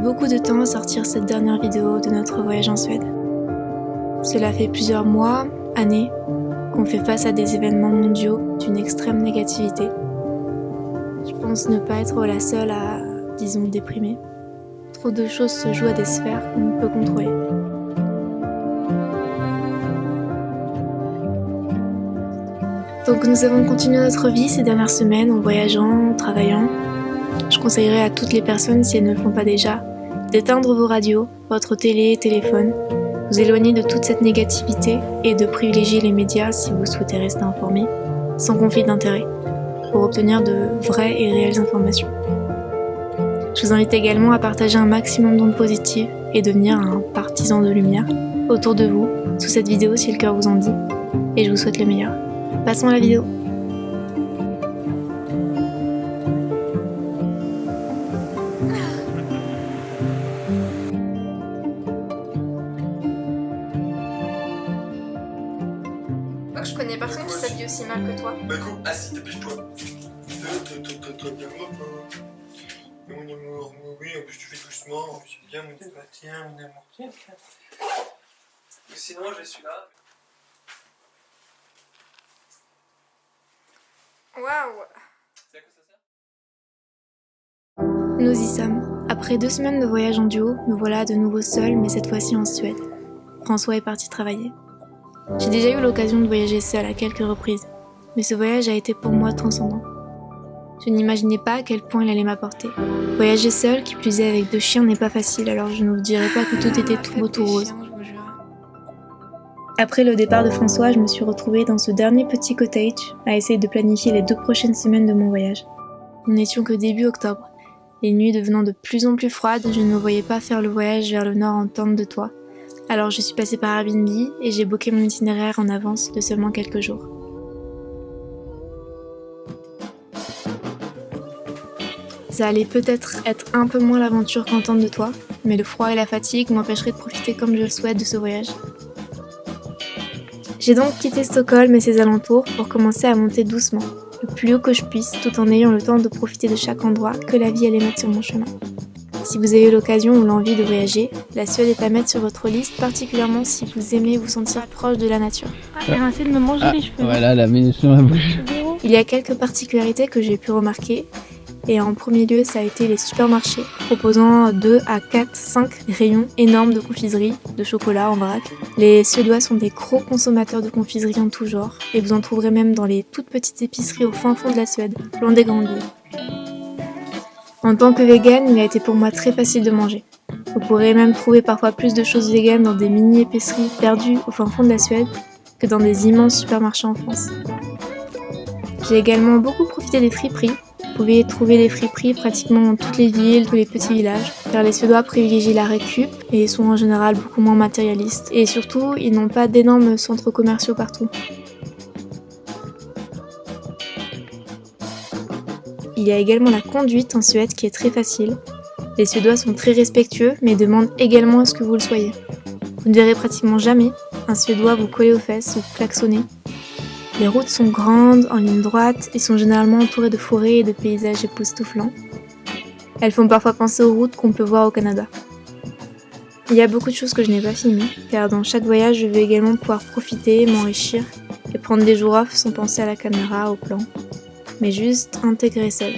beaucoup de temps à sortir cette dernière vidéo de notre voyage en Suède. Cela fait plusieurs mois, années, qu'on fait face à des événements mondiaux d'une extrême négativité. Je pense ne pas être la seule à, disons, déprimer. Trop de choses se jouent à des sphères qu'on ne peut contrôler. Donc nous avons continué notre vie ces dernières semaines en voyageant, en travaillant. Je conseillerais à toutes les personnes, si elles ne le font pas déjà, d'éteindre vos radios, votre télé et téléphone, vous éloigner de toute cette négativité et de privilégier les médias si vous souhaitez rester informé, sans conflit d'intérêts, pour obtenir de vraies et réelles informations. Je vous invite également à partager un maximum d'ondes positives et devenir un partisan de lumière autour de vous, sous cette vidéo si le cœur vous en dit, et je vous souhaite le meilleur. Passons à la vidéo. Je connais personne qui s'habille aussi mal que toi. Bah écoute, assis, dépêche-toi. Mon amour, oui, en plus tu fais doucement, c'est bien mon amour. Tiens, mon amour, tiens. Sinon, je suis là. Waouh! C'est à quoi ça sert? Nous y sommes. Après 2 semaines de voyage en duo, nous voilà de nouveau seuls, mais cette fois-ci en Suède. François est parti travailler. J'ai déjà eu l'occasion de voyager seule à quelques reprises, mais ce voyage a été pour moi transcendant. Je n'imaginais pas à quel point il allait m'apporter. Voyager seul, qui plus est avec 2 chiens, n'est pas facile, alors je ne vous dirai pas que tout était tout beau tout rose. Après le départ de François, je me suis retrouvée dans ce dernier petit cottage à essayer de planifier les 2 prochaines semaines de mon voyage. Nous n'étions que début octobre. Les nuits devenant de plus en plus froides, je ne me voyais pas faire le voyage vers le nord en tente de toit. Alors je suis passée par Airbnb et j'ai booké mon itinéraire en avance de seulement quelques jours. Ça allait peut-être être un peu moins l'aventure qu'en tente de toit, mais le froid et la fatigue m'empêcheraient de profiter comme je le souhaite de ce voyage. J'ai donc quitté Stockholm et ses alentours pour commencer à monter doucement, le plus haut que je puisse, tout en ayant le temps de profiter de chaque endroit que la vie allait mettre sur mon chemin. Si vous avez eu l'occasion ou l'envie de voyager, la Suède est à mettre sur votre liste, particulièrement si vous aimez vous sentir proche de la nature. Elle a essayé de me manger les cheveux. Voilà, la minute sur la bouche. Il y a quelques particularités que j'ai pu remarquer, et en premier lieu, ça a été les supermarchés, proposant 2 à 4, 5 rayons énormes de confiserie, de chocolat en vrac. Les Suédois sont des gros consommateurs de confiserie en tout genre, et vous en trouverez même dans les toutes petites épiceries au fin fond de la Suède, loin des grandes villes. En tant que végane, il a été pour moi très facile de manger. Vous pourrez même trouver parfois plus de choses véganes dans des mini-épiceries perdues au fin fond de la Suède que dans des immenses supermarchés en France. J'ai également beaucoup profité des friperies. Vous pouvez trouver des friperies pratiquement dans toutes les villes, tous les petits villages, car les Suédois privilégient la récup et sont en général beaucoup moins matérialistes. Et surtout, ils n'ont pas d'énormes centres commerciaux partout. Il y a également la conduite en Suède qui est très facile. Les Suédois sont très respectueux, mais demandent également à ce que vous le soyez. Vous ne verrez pratiquement jamais un Suédois vous coller aux fesses ou klaxonner. Les routes sont grandes, en ligne droite, et sont généralement entourées de forêts et de paysages époustouflants. Elles font parfois penser aux routes qu'on peut voir au Canada. Il y a beaucoup de choses que je n'ai pas filmées, car dans chaque voyage, je veux également pouvoir profiter, m'enrichir, et prendre des jours off sans penser à la caméra, au plan, mais juste intégrer seul.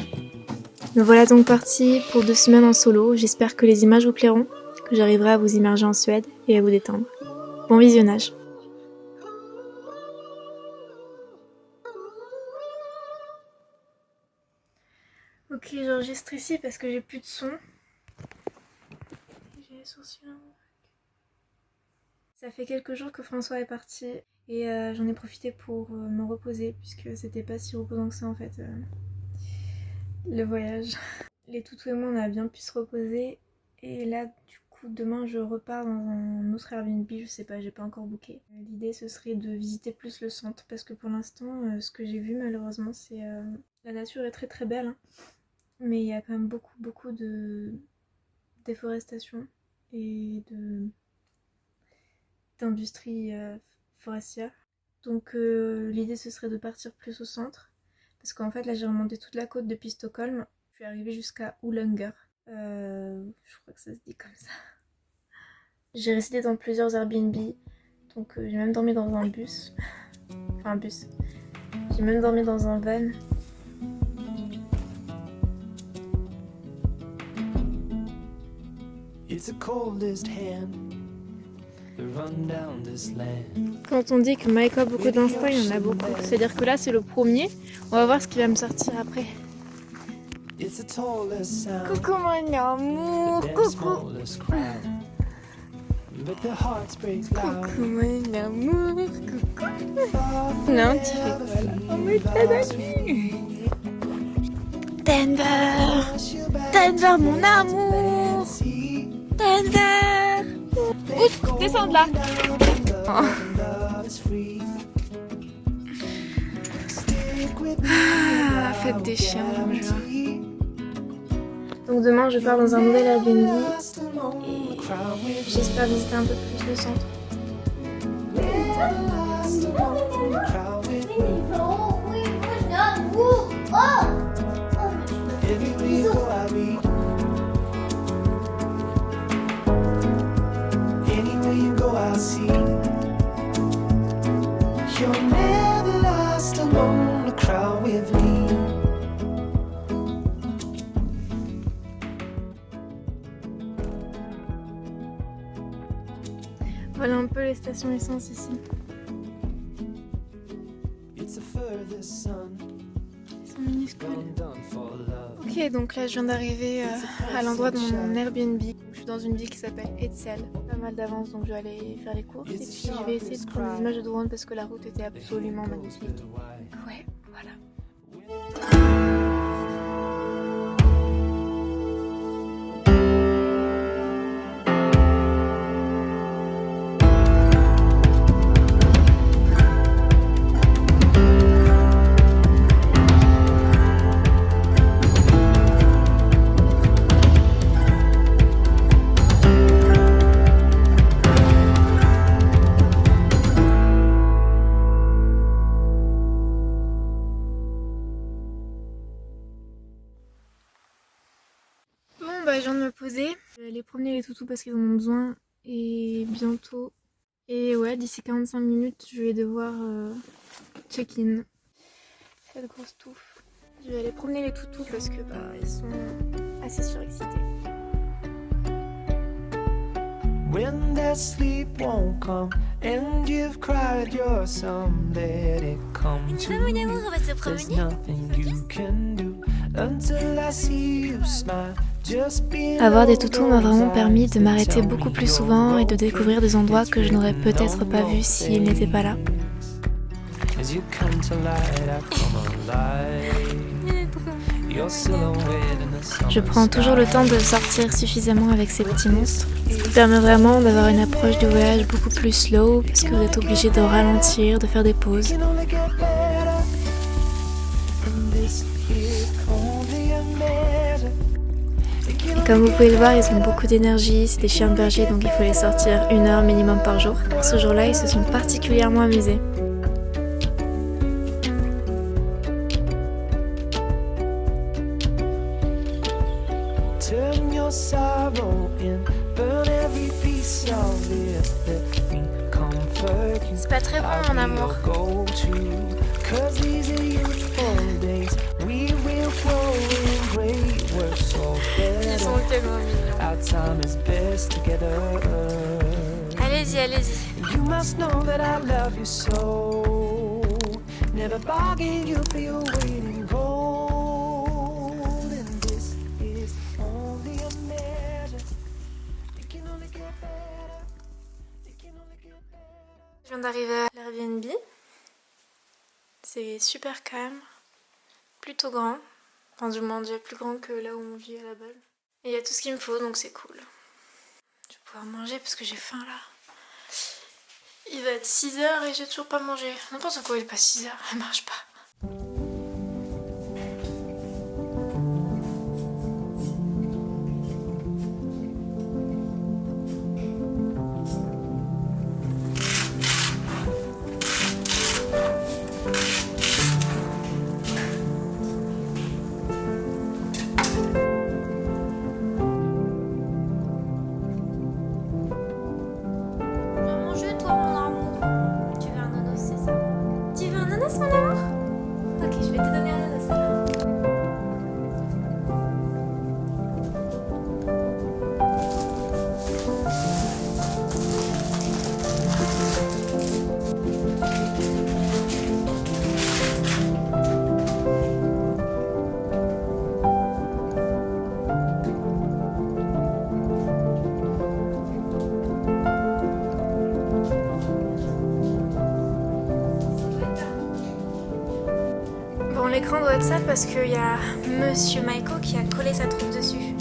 Me voilà donc partie pour 2 semaines en solo, j'espère que les images vous plairont, que j'arriverai à vous immerger en Suède et à vous détendre. Bon visionnage! Ok, j'enregistre ici parce que j'ai plus de son. J'ai les sourcils là. Ça fait quelques jours que François est parti et j'en ai profité pour me reposer puisque c'était pas si reposant que ça en fait, le voyage. Les toutous et moi on a bien pu se reposer et là du coup demain je repars dans un autre Airbnb, je sais pas, j'ai pas encore booké. L'idée ce serait de visiter plus le centre parce que pour l'instant ce que j'ai vu malheureusement c'est... la nature est très très belle hein. Mais il y a quand même beaucoup de déforestation et d'industrie forestière. Donc l'idée ce serait de partir plus au centre parce qu'en fait là j'ai remonté toute la côte depuis Stockholm. Je suis arrivée jusqu'à Ulunga Je crois que ça se dit comme ça. J'ai résidé dans plusieurs Airbnb, donc j'ai même dormi dans un bus. Enfin un bus. J'ai même dormi dans un van. Quand on dit que Mike a beaucoup d'instinct, il y en a beaucoup. C'est-à-dire que là c'est le premier. On va voir ce qui va me sortir après. Coucou mon amour, coucou. Coucou mon amour, coucou. Non, tu fais quoi là? Oh my god, Denver, Denver mon amour, Denver. Ouf, descends de là. Oh. Ah, fête des chiens, je me jure. Donc demain je pars dans un nouvel Airbnb et j'espère visiter un peu plus le centre. Voilà un peu les stations essence ici. Ils sont minuscules. Ok, donc là je viens d'arriver à l'endroit de mon Airbnb. Je suis dans une ville qui s'appelle Hetzel. Pas mal d'avance, donc je vais aller faire les courses. Et puis je vais essayer de prendre des images de drone parce que la route était absolument magnifique. Ouais, voilà. Je viens de me poser. Je vais aller promener les toutous parce qu'ils en ont besoin. Et bientôt. Et ouais, d'ici 45 minutes, je vais devoir check-in. Cette grosse touffe. Je vais aller promener les toutous parce que ils sont assez surexcités. When that sleep won't come and you've cried your sum, let it come to me. There's nothing you can do until I see you smile. Avoir des toutous m'a vraiment permis de m'arrêter beaucoup plus souvent et de découvrir des endroits que je n'aurais peut-être pas vus s'ils n'étaient pas là. Je prends toujours le temps de sortir suffisamment avec ces petits monstres. Ça permet vraiment d'avoir une approche du voyage beaucoup plus slow parce que vous êtes obligé de ralentir, de faire des pauses. Comme vous pouvez le voir, ils ont beaucoup d'énergie, c'est des chiens de berger donc il faut les sortir 1 heure minimum par jour. Ce jour-là, ils se sont particulièrement amusés. C'est pas très bon mon amour. Ils sont tellement mignons. Allez-y, allez-y. Je viens d'arriver à l'Airbnb. C'est super calme, plutôt grand. Enfin, du moins déjà plus grand que là où on vit à la base. Et il y a tout ce qu'il me faut, donc c'est cool. Je vais pouvoir manger parce que j'ai faim là. Il va être 6h et j'ai toujours pas mangé. N'importe quoi, il est pas 6h, elle marche pas. l'écran doit être sale parce qu'il y a Monsieur Maiko qui a collé sa trousse dessus.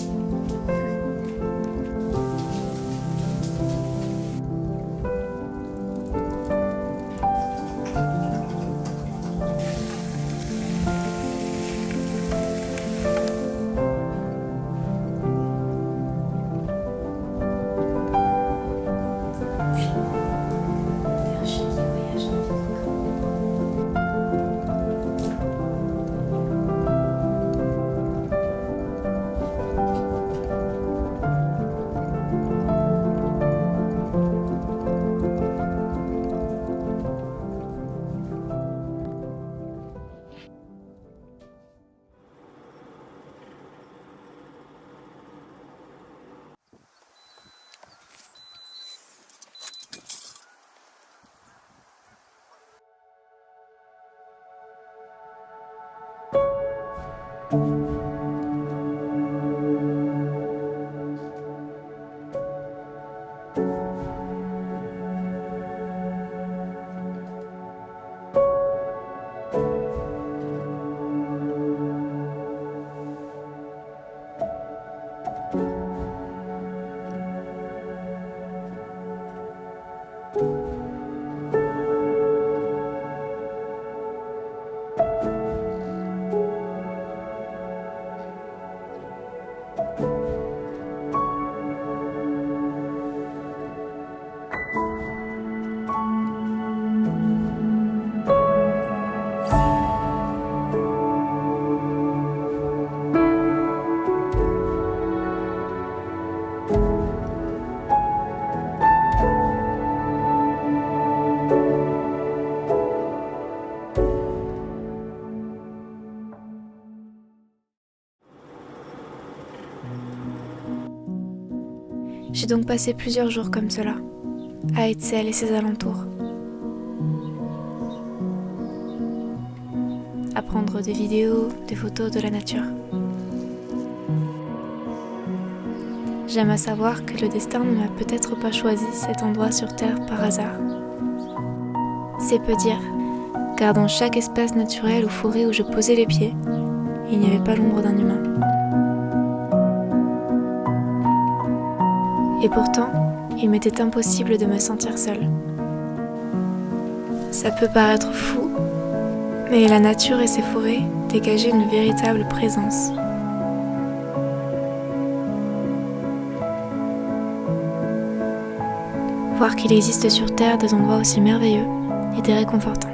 J'ai donc passé plusieurs jours comme cela, à Hetzel et ses alentours. À prendre des vidéos, des photos de la nature. J'aime à savoir que le destin ne m'a peut-être pas choisi cet endroit sur Terre par hasard. C'est peu dire, car dans chaque espace naturel ou forêt où je posais les pieds, il n'y avait pas l'ombre d'un humain. Et pourtant, il m'était impossible de me sentir seule. Ça peut paraître fou, mais la nature et ses forêts dégageaient une véritable présence. Voir qu'il existe sur Terre des endroits aussi merveilleux était réconfortant.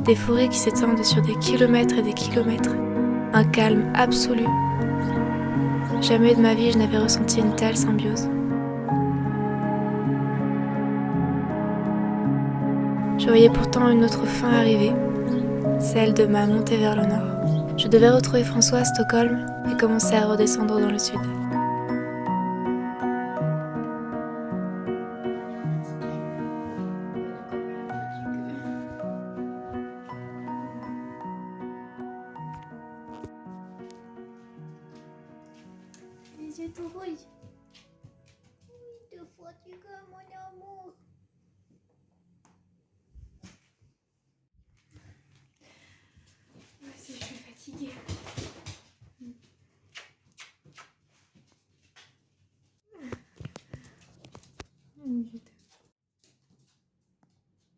Des forêts qui s'étendent sur des kilomètres et des kilomètres, un calme absolu. Jamais de ma vie je n'avais ressenti une telle symbiose. Je voyais pourtant une autre fin arriver, celle de ma montée vers le nord. Je devais retrouver François à Stockholm et commencer à redescendre dans le sud. Les yeux tout rouges. Oui, deux fois tu comme mon amour. Je suis fatiguée.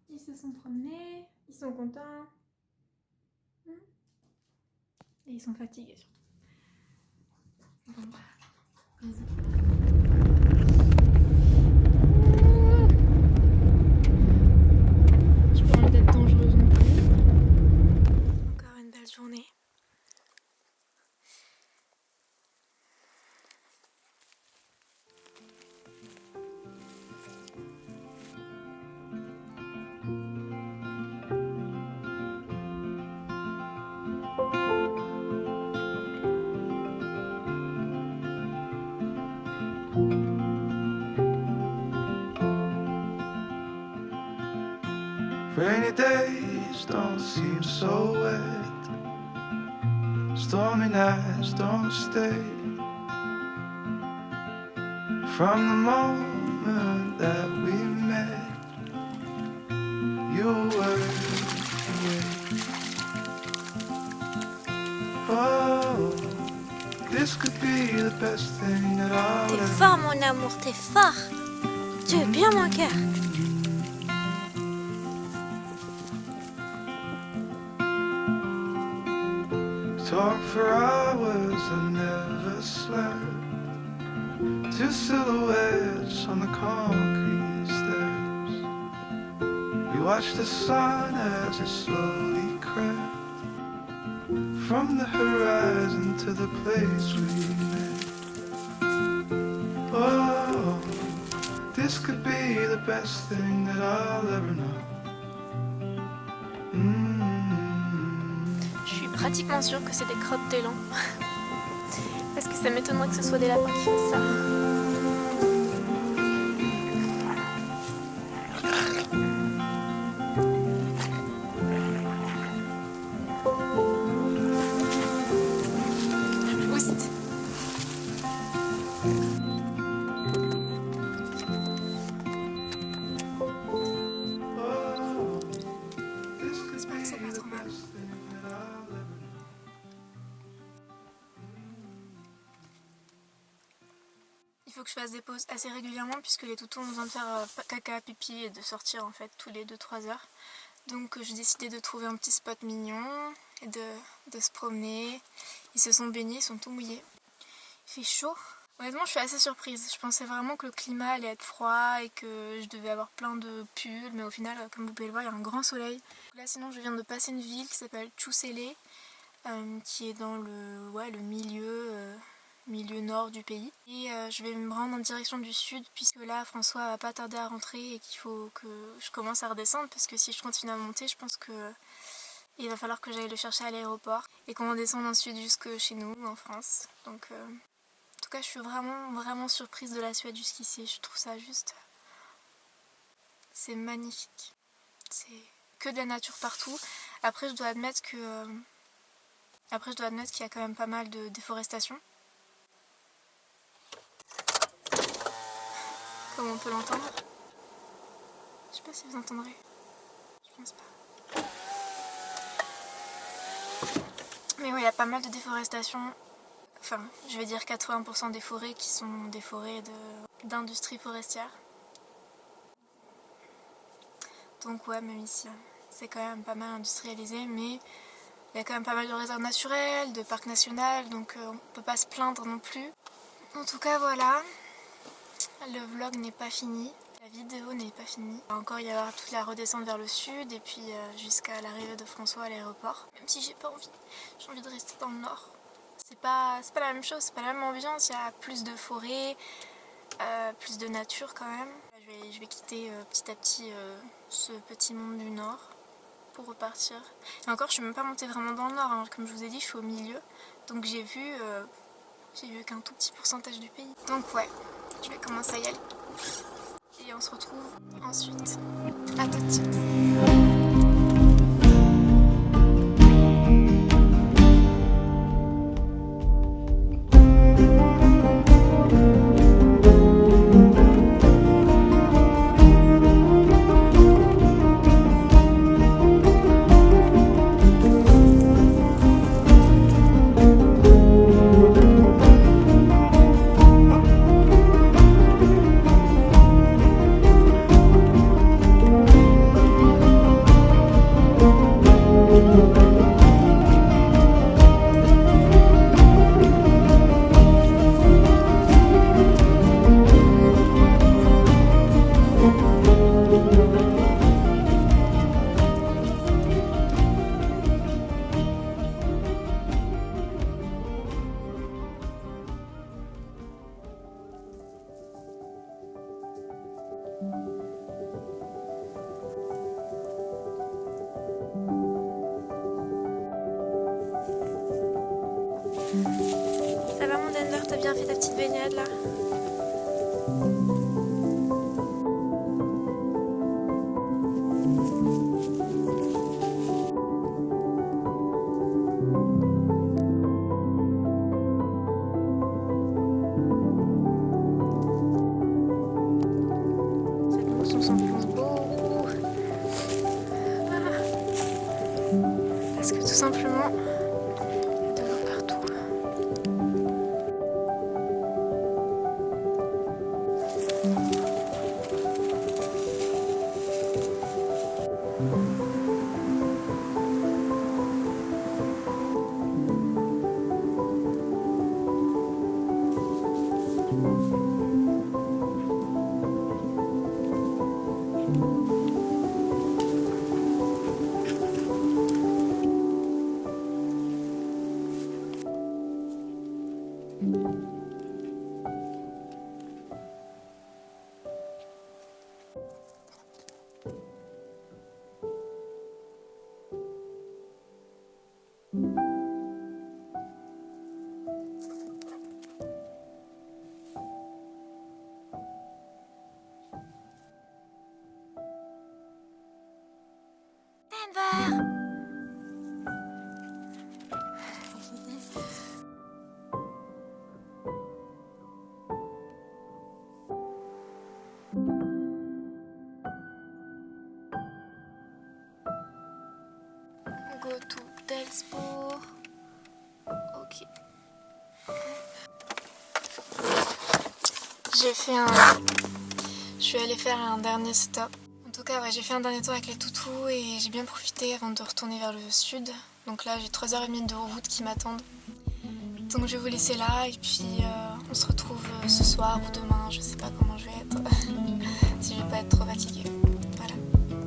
Ils se sont promenés, ils sont contents. Et ils sont fatigués surtout. Bon, vas-y. Je peux envie d'être dangereuse non plus. Encore une belle journée. Rainy days don't seem so wet. Stormy nights don't stay. From the moment that we met, you were away. amour, t'es fort. Tu es bien mon cœur. Talk for hours and never slept. Two silhouettes on the concrete steps. We watched the sun as it slowly crept from the horizon to the place we met. Oh, this could be the best thing that I'll ever know. Je suis pratiquement sûre que c'est des crottes d'élan. Parce que ça m'étonnerait que ce soit des lapins qui fassent ça. Oust. J'espère que c'est pas trop mal. Il faut que je fasse des pauses assez régulièrement puisque les toutous ont besoin de faire caca, pipi et de sortir en fait tous les 2-3 heures. Donc j'ai décidé de trouver un petit spot mignon et de se promener. Ils se sont baignés, ils sont tout mouillés. Il fait chaud. Honnêtement je suis assez surprise. Je pensais vraiment que le climat allait être froid et que je devais avoir plein de pulls. Mais au final comme vous pouvez le voir il y a un grand soleil. Là sinon je viens de passer une ville qui s'appelle Tchousélé. Qui est dans le milieu nord du pays. Et je vais me rendre en direction du sud puisque là François va pas tarder à rentrer et qu'il faut que je commence à redescendre parce que si je continue à monter je pense que il va falloir que j'aille le chercher à l'aéroport et qu'on descende ensuite jusque chez nous en France. Donc en tout cas je suis vraiment surprise de la Suède jusqu'ici. Je trouve ça juste... c'est magnifique. C'est que de la nature partout. Après je dois admettre qu'il y a quand même pas mal de déforestation. Comme on peut l'entendre. Je sais pas si vous entendrez. Je pense pas. Mais oui, il y a pas mal de déforestation. Enfin, je vais dire 80% des forêts qui sont des forêts d'industrie forestière. Donc ouais, même ici, c'est quand même pas mal industrialisé, mais il y a quand même pas mal de réserves naturelles, de parcs nationaux, donc on peut pas se plaindre non plus. En tout cas, voilà. Le vlog n'est pas fini, la vidéo n'est pas finie. Il va encore y avoir toute la redescente vers le sud et puis jusqu'à l'arrivée de François à l'aéroport. Même si j'ai pas envie, j'ai envie de rester dans le nord. C'est pas la même chose, c'est pas la même ambiance, il y a plus de forêt, plus de nature quand même. Je vais quitter petit à petit ce petit monde du nord pour repartir. Et encore, je suis même pas montée vraiment dans le nord, hein. Comme je vous ai dit, je suis au milieu, donc j'ai vu qu'un tout petit pourcentage du pays. Donc ouais. Je vais commencer à y aller. Et on se retrouve ensuite. À tout de suite. Ça va mon Denver, t'as bien fait ta petite baignade là? Cette mousson s'enfonce beaucoup. Parce que tout simplement, il y a de l'eau partout. Go to Delspo. Ok. Je suis allée faire un dernier stop. En tout cas, ouais, j'ai fait un dernier tour avec les toutous et j'ai bien profité avant de retourner vers le sud. Donc là, j'ai 3h30 de route qui m'attendent. Donc je vais vous laisser là et puis on se retrouve ce soir ou demain. Je sais pas comment je vais être. Si je vais pas être trop fatiguée. Voilà.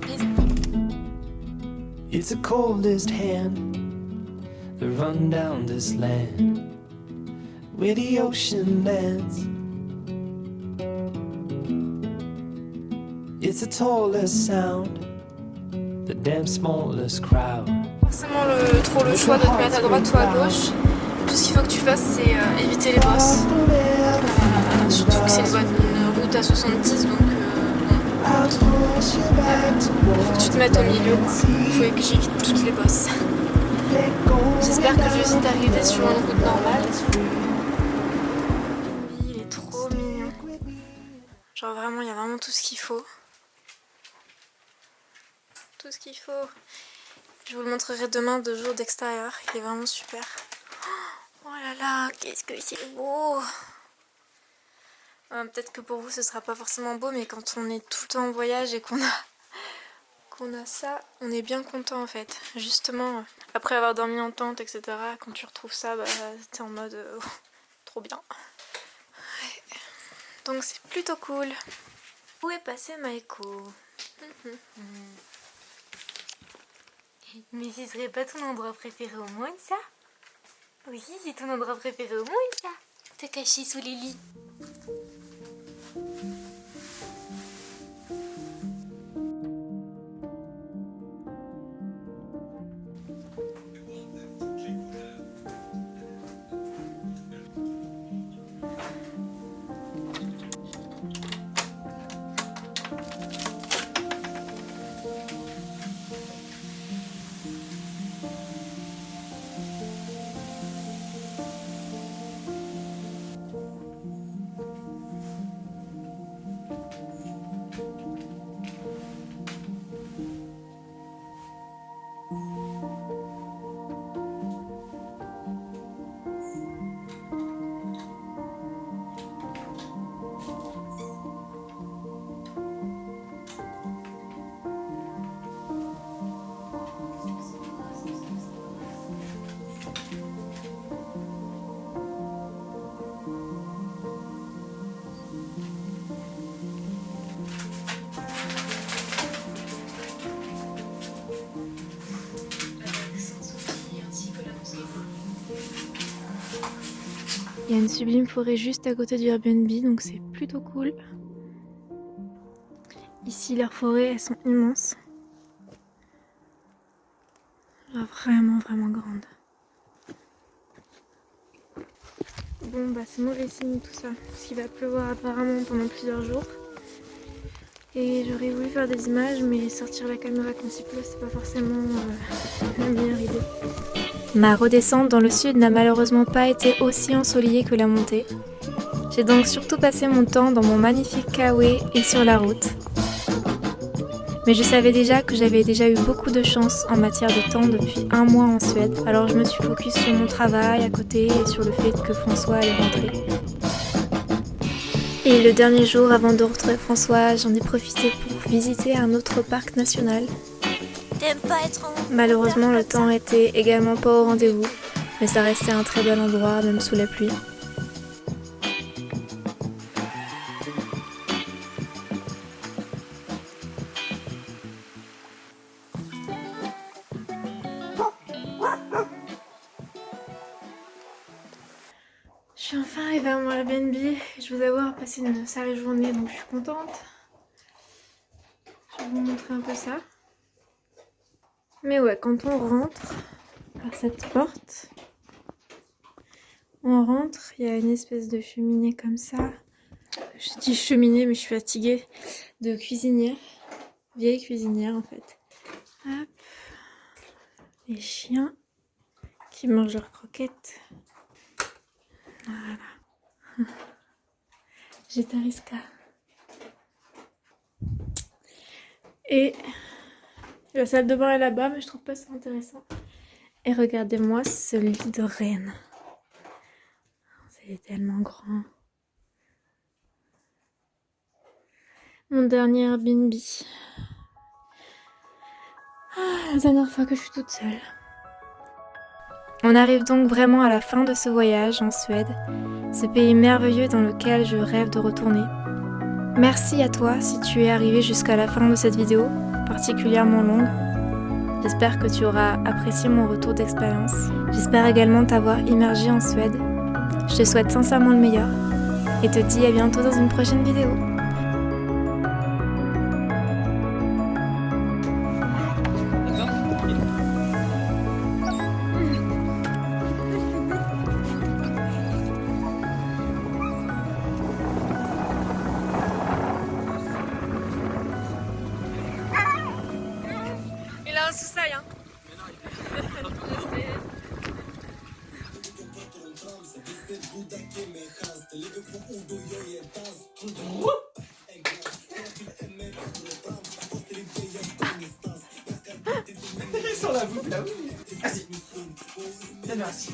Bisous. It's the coldest hand that run down this land where the ocean lands. It's the tallest sound, the damn smallest crowd. Forcément trop le choix de te mettre à droite ou à gauche. Tout ce qu'il faut que tu fasses, c'est éviter les bosses. Surtout que c'est une route à 70, donc faut que tu te mettes au milieu, quoi. Il faut que j'évite toutes les bosses. J'espère que je vais vite arriver sur une route normale. Il est trop mignon. Genre vraiment, il y a vraiment tout ce qu'il faut. Tout ce qu'il faut. Je vous le montrerai demain, 2 jours d'extérieur. Il est vraiment super. Oh là là, qu'est-ce que c'est beau! Peut-être que pour vous ce sera pas forcément beau, mais quand on est tout le temps en voyage et qu'on a ça, on est bien content en fait. Justement, après avoir dormi en tente, etc., quand tu retrouves ça, bah, t'es en mode trop bien. Ouais. Donc c'est plutôt cool. Où est passé Maeko? Mais ce serait pas ton endroit préféré au monde, ça? Oui, c'est ton endroit préféré au monde, ça. Te cacher sous les lits. Il y a une sublime forêt juste à côté du Airbnb, donc c'est plutôt cool. Ici, leurs forêts, elles sont immenses. Genre vraiment, vraiment grandes. Bon, bah c'est mauvais signe tout ça, parce qu'il va pleuvoir apparemment pendant plusieurs jours. Et j'aurais voulu faire des images, mais sortir la caméra quand il pleut, c'est pas forcément la meilleure idée. Ma redescente dans le sud n'a malheureusement pas été aussi ensoleillée que la montée. J'ai donc surtout passé mon temps dans mon magnifique kawaii et sur la route. Mais je savais déjà que j'avais déjà eu beaucoup de chance en matière de temps depuis 1 mois en Suède, alors je me suis focus sur mon travail à côté et sur le fait que François allait rentrer. Et le dernier jour avant de retrouver François, j'en ai profité pour visiter un autre parc national. Malheureusement, le temps était également pas au rendez-vous, mais ça restait un très bel endroit, même sous la pluie. enfin arrivé à mon Airbnb. Je vous avoue passé une sale journée donc je suis contente. Je vais vous montrer un peu ça. Mais ouais, quand on rentre par cette porte, on rentre, il y a une espèce de cheminée comme ça. Je dis cheminée mais je suis fatiguée. De cuisinière, vieille cuisinière en fait. Hop. Les chiens qui mangent leurs croquettes. Voilà. Jetariska. Et la salle de bain est là-bas, mais je trouve pas ça intéressant. Et regardez-moi ce lit de reine. C'est tellement grand. Mon dernier Airbnb. La dernière fois que je suis toute seule. On arrive donc vraiment à la fin de ce voyage en Suède, ce pays merveilleux dans lequel je rêve de retourner. Merci à toi si tu es arrivé jusqu'à la fin de cette vidéo, particulièrement longue. J'espère que tu auras apprécié mon retour d'expérience. J'espère également t'avoir immergé en Suède. Je te souhaite sincèrement le meilleur et te dis à bientôt dans une prochaine vidéo. Il a un sous-sail, hein. Ils sont là, vous, là, oui. Assis. Bien, merci.